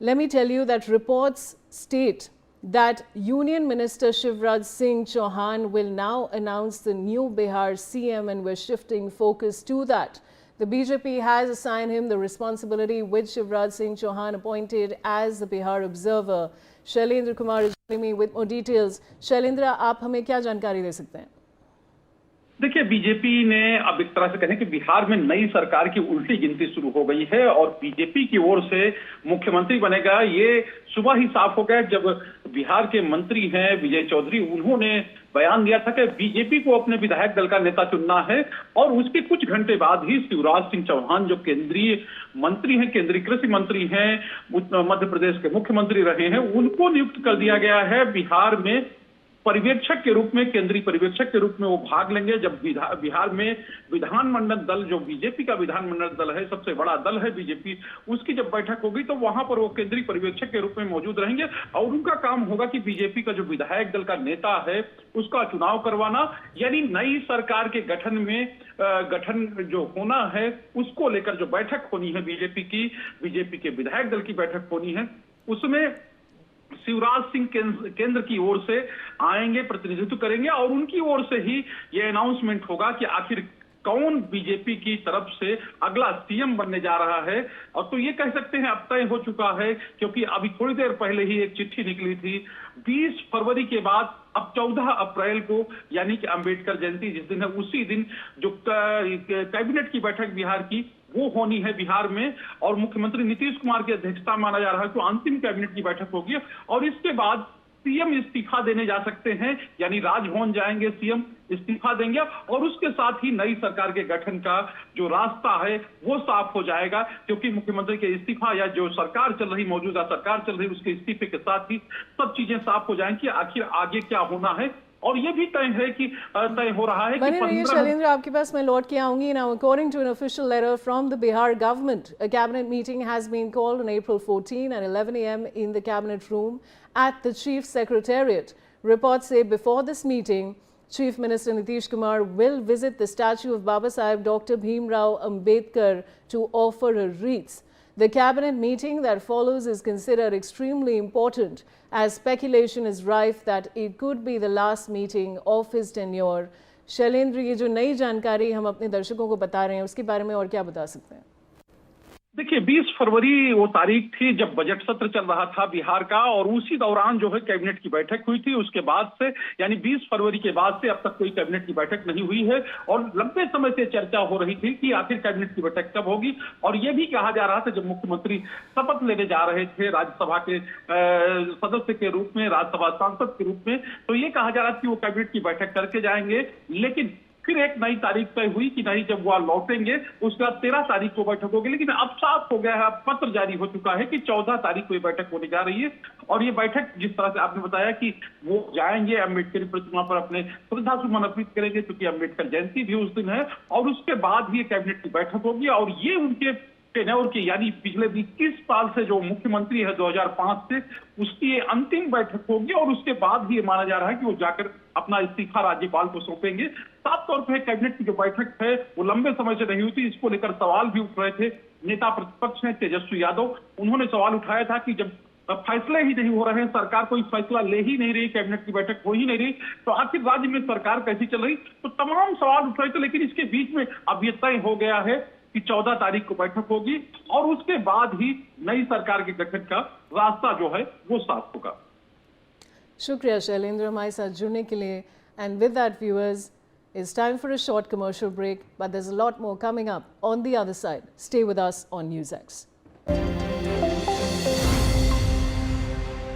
let me tell you that reports state that Union Minister Shivraj Singh Chauhan will now announce the new Bihar CM, and we're shifting focus to that. The BJP has assigned him the responsibility with Shivraj Singh Chauhan appointed as the Bihar observer. Shailendra Kumar is joining me with more details. Shailendra, आप हमें क्या जानकारी दे सकते हैं? देखिए, BJP ने अब एक तरह से कहें कि बिहार में नई सरकार की उल्टी गिनती शुरू हो गई है और बीजेपी की ओर से मुख्यमंत्री बनेगा ये सुबह ही साफ हो गया जब बिहार के मंत्री हैं विजय चौधरी, उन्होंने बयान दिया था कि बीजेपी को अपने विधायक दल का नेता चुनना है और उसके कुछ घंटे बाद ही शिवराज सिंह चौहान जो केंद्रीय मंत्री हैं, केंद्रीय कृषि मंत्री हैं, मध्य प्रदेश के मुख्यमंत्री रहे हैं, उनको नियुक्त कर दिया गया है बिहार में पर्यवेक्षक के रूप में, केंद्रीय पर्यवेक्षक के रूप में वो भाग लेंगे जब बिहार में विधानमंडल दल, जो बीजेपी का विधानमंडल दल है, सबसे बड़ा दल है बीजेपी, उसकी जब बैठक होगी तो वहां पर वो केंद्रीय पर्यवेक्षक के रूप में मौजूद रहेंगे और उनका काम होगा कि बीजेपी का जो विधायक दल का नेता है उसका चुनाव करवाना, यानी नई सरकार के गठन जो होना है उसको लेकर जो बैठक होनी है बीजेपी के विधायक दल की बैठक होनी है, उसमें शिवराज सिंह केंद्र की ओर से आएंगे, प्रतिनिधित्व करेंगे और उनकी ओर से ही ये अनाउंसमेंट होगा कि आखिर कौन बीजेपी की तरफ से अगला सीएम बनने जा रहा है। और तो ये कह सकते हैं अब तय हो चुका है, क्योंकि अभी थोड़ी देर पहले ही एक चिट्ठी निकली थी। 20 फरवरी के बाद अब 14 अप्रैल को, यानी कि अंबेडकर जयंती जिस दिन है, उसी दिन जो कैबिनेट की बैठक बिहार की वो होनी है बिहार में और मुख्यमंत्री नीतीश कुमार की अध्यक्षता माना जा रहा है, तो अंतिम कैबिनेट की बैठक होगी और इसके बाद सीएम इस्तीफा देने जा सकते हैं, यानी राजभवन जाएंगे, सीएम इस्तीफा देंगे और उसके साथ ही नई सरकार के गठन का जो रास्ता है वो साफ हो जाएगा, क्योंकि मुख्यमंत्री के इस्तीफा या जो सरकार चल रही, मौजूदा सरकार चल रही, उसके इस्तीफे के साथ ही सब चीजें साफ हो जाएंगी, आखिर आगे क्या होना है। और ये भी तय है कि तय हो रहा है बने रहिए शैलेंद्र, आपके पास मैं लौट के आऊंगी। Now, according to an official letter from the Bihar government, a cabinet meeting has been called on April 14 at 11 a.m. in the cabinet room at the chief secretariat. Reports say before this meeting, Chief Minister Nitish Kumar will visit the statue of Baba Saheb Dr. Bhim Rao Ambedkar to offer a wreath. The cabinet meeting that follows is considered extremely important as speculation is rife that it could be the last meeting of his tenure. Shailendra, ये जो नई जानकारी हम अपने दर्शकों को बता रहे हैं उसके बारे में और क्या बता सकते हैं? देखिए, 20 फरवरी वो तारीख थी जब बजट सत्र चल रहा था बिहार का और उसी दौरान जो है कैबिनेट की बैठक हुई थी। उसके बाद से, यानी 20 फरवरी के बाद से अब तक कोई कैबिनेट की बैठक नहीं हुई है और लंबे समय से चर्चा हो रही थी कि आखिर कैबिनेट की बैठक कब होगी। और ये भी कहा जा रहा था जब मुख्यमंत्री शपथ लेने जा रहे थे राज्यसभा के सदस्य के रूप में, राज्यसभा सांसद के रूप में, तो ये कहा जा रहा था कि वो कैबिनेट की बैठक करके जाएंगे। लेकिन फिर एक नई तारीख तय हुई कि नहीं, जब वो लौटेंगे उसके बाद 13 तारीख को बैठक होगी। लेकिन अब साफ हो गया है, अब पत्र जारी हो चुका है कि 14 तारीख को ये बैठक होने जा रही है। और ये बैठक जिस तरह से आपने बताया कि वो जाएंगे अम्बेडकर की प्रतिमा पर अपने श्रद्धा सुमन अर्पित करेंगे, क्योंकि अम्बेडकर जयंती भी उस दिन है, और उसके बाद ही कैबिनेट की बैठक होगी। और ये उनके टेन्योर की, यानी पिछले 21 साल से जो मुख्यमंत्री है 2005 से, उसकी ये अंतिम बैठक होगी और उसके बाद भी ये माना जा रहा है कि वो जाकर अपना इस्तीफा राज्यपाल को सौंपेंगे। साफ तौर पर कैबिनेट की जो बैठक है वो लंबे समय से नहीं हुई थी, इसको लेकर सवाल भी उठ रहे थे। नेता प्रतिपक्ष हैं तेजस्वी यादव, उन्होंने सवाल उठाया था कि जब फैसले ही नहीं हो रहे हैं, सरकार कोई फैसला ले ही नहीं रही, कैबिनेट की बैठक हो ही नहीं रही, तो आखिर राज्य में सरकार कैसी चल रही, तो तमाम सवाल उठ रहे थे। लेकिन इसके बीच में अब ये तय हो गया है कि 14 तारीख को बैठक होगी और उसके बाद ही नई सरकार के गठन का रास्ता जो है वो साफ होगा। शुक्रिया शैलेंद्र हमारे साथ जुड़ने के लिए। And with that viewers, it's time for a short commercial break, but there's a lot more coming up on the other side. Stay with us on NewsX.